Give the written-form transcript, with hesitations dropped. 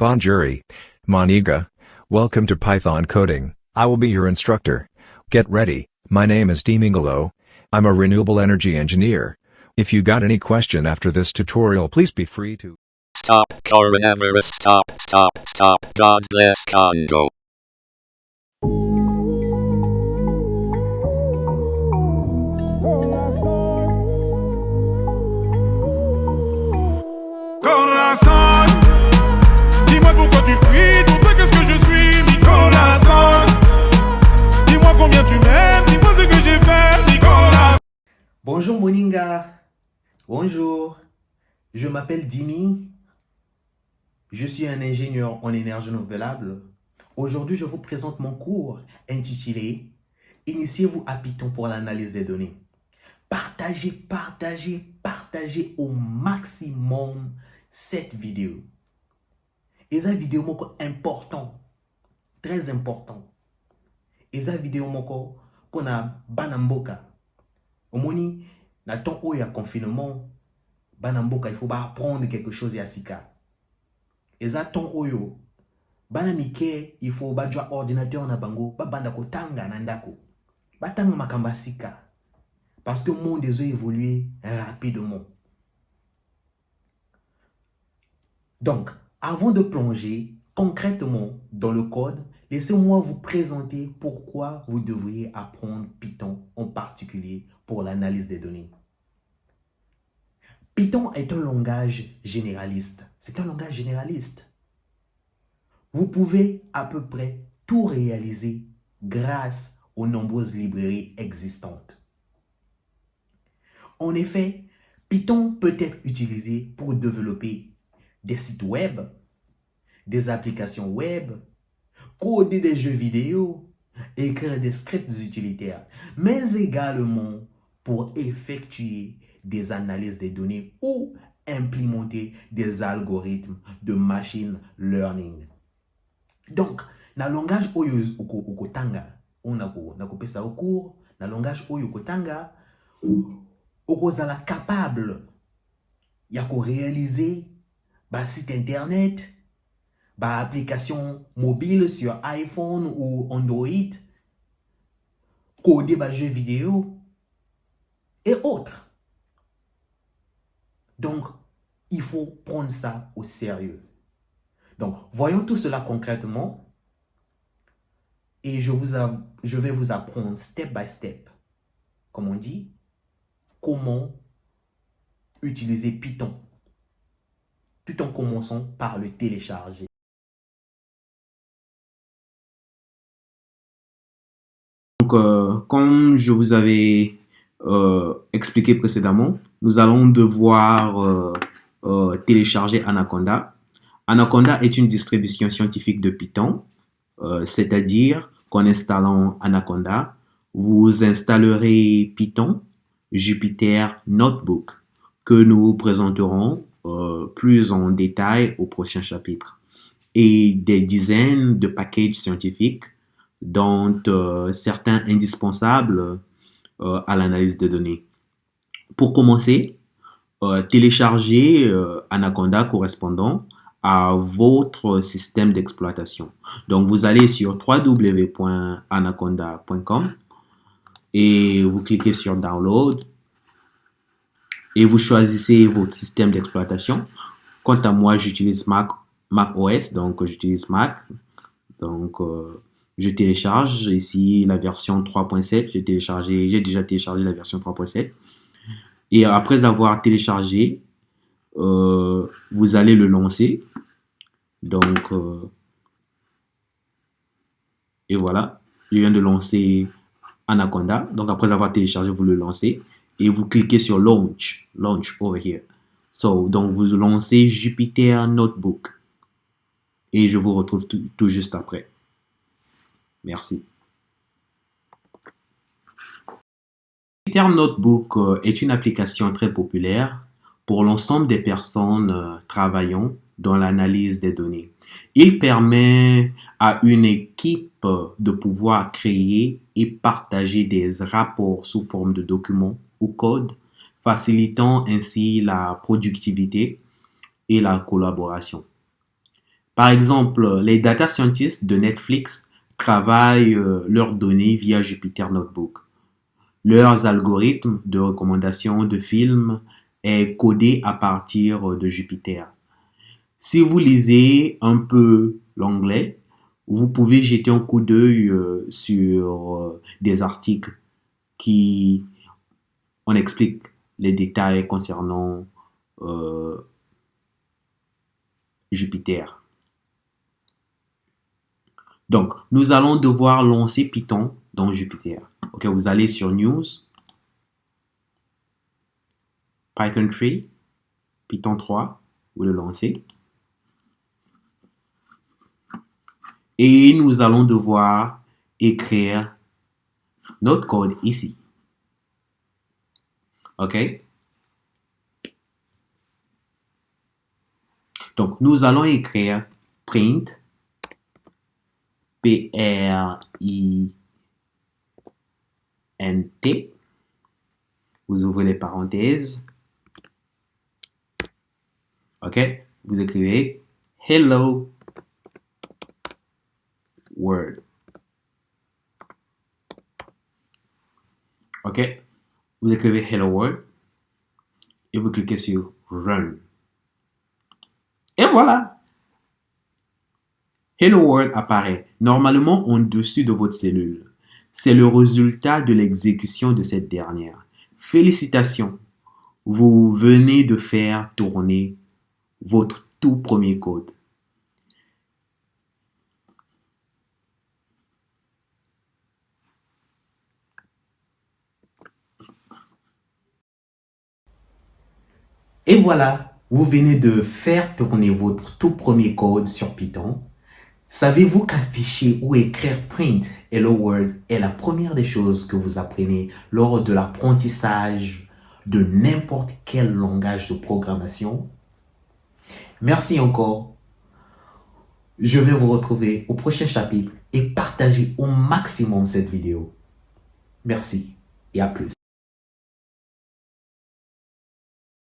Bonjour, Moniga. Welcome to Python Coding. I will be your instructor. Get ready. My name is Dimingalo. I'm a renewable energy engineer. If you got any question after this tutorial, please be free to Stop coronavirus, stop, God bless Congo. Corazon, dis-moi pourquoi tu fuis, pour toi qu'est-ce que je suis, mi corazon. Dis-moi combien tu m'aimes, dis-moi ce que j'ai fait, mi corazon. Bonjour Moninga, bonjour, je m'appelle Dimi, je suis un ingénieur en énergie renouvelable. Aujourd'hui, je vous présente mon cours intitulé « Initiez-vous à Python pour l'analyse des données ». Partagez au maximum cette vidéo. Et cette vidéo est important, très important. Et cette vidéo pour na banamboka. Omoni, na temps où il y a confinement, banamboka, il faut pas apprendre quelque chose à sika. Et ça temps où banamike, il faut ba jouer ordinateur na bango, ba banda ko tanga na ndako. Ba tanga makamba sika. Parce que le monde a évolué rapidement. Donc, avant de plonger concrètement dans le code, laissez-moi vous présenter pourquoi vous devriez apprendre Python, en particulier pour l'analyse des données. Python est un langage généraliste. C'est un langage généraliste. Vous pouvez à peu près tout réaliser grâce aux nombreuses librairies existantes. En effet, Python peut être utilisé pour développer des sites web, des applications web, coder des jeux vidéo, écrire des scripts utilitaires, mais également pour effectuer des analyses des données ou implémenter des algorithmes de machine learning. Donc, dans le langage Okotanga, on a ça au cours, dans le langage Okotanga, Okozala capable ya ko réaliser ba site internet, ba application mobile sur iPhone ou Android, coder ba jeux vidéo et autres. Donc, il faut prendre ça au sérieux. Donc, voyons tout cela concrètement et je vais vous apprendre step by step, comme on dit, comment utiliser Python, tout en commençant par le télécharger. Donc, comme je vous avais expliqué précédemment, nous allons devoir télécharger Anaconda. Anaconda est une distribution scientifique de Python, c'est-à-dire qu'en installant Anaconda, vous installerez Python, Jupyter Notebook, que nous présenterons plus en détail au prochain chapitre, et des dizaines de packages scientifiques, dont certains indispensables à l'analyse des données. Pour commencer, téléchargez Anaconda correspondant à votre système d'exploitation. Donc, vous allez sur www.anaconda.com et vous cliquez sur Download et vous choisissez votre système d'exploitation. Quant à moi, j'utilise Mac OS, donc j'utilise Mac. Donc, je télécharge ici la version 3.7. J'ai déjà téléchargé la version 3.7. Et après avoir téléchargé, vous allez le lancer. Donc, et voilà, je viens de lancer Anaconda. Donc, après avoir téléchargé, vous le lancez et vous cliquez sur Launch over here. Donc, vous lancez Jupyter Notebook et je vous retrouve tout juste après. Merci. Jupyter Notebook est une application très populaire pour l'ensemble des personnes travaillant dans l'analyse des données. Il permet à une équipe de pouvoir créer et partager des rapports sous forme de documents ou code, facilitant ainsi la productivité et la collaboration. Par exemple, les data scientists de Netflix travaillent leurs données via Jupyter Notebook. Leurs algorithmes de recommandation de films est codé à partir de Jupyter. Si vous lisez un peu l'anglais, vous pouvez jeter un coup d'œil sur des articles qui on explique les détails concernant Jupyter. Donc, nous allons devoir lancer Python dans Jupyter. Ok, vous allez sur News, Python 3, Python 3, vous le lancez. Et nous allons devoir écrire notre code ici. OK? Donc, nous allons écrire print, P-R-I-N-T, vous ouvrez les parenthèses. OK? Vous écrivez Hello World. OK? Vous écrivez Hello World et vous cliquez sur Run. Et voilà! Hello World apparaît normalement en dessus de votre cellule. C'est le résultat de l'exécution de cette dernière. Félicitations! Vous venez de faire tourner votre tout premier code. Et voilà, vous venez de faire tourner votre tout premier code sur Python. Savez-vous qu'afficher ou écrire print Hello World est la première des choses que vous apprenez lors de l'apprentissage de n'importe quel langage de programmation? Merci encore. Je vais vous retrouver au prochain chapitre et partager au maximum cette vidéo. Merci et à plus.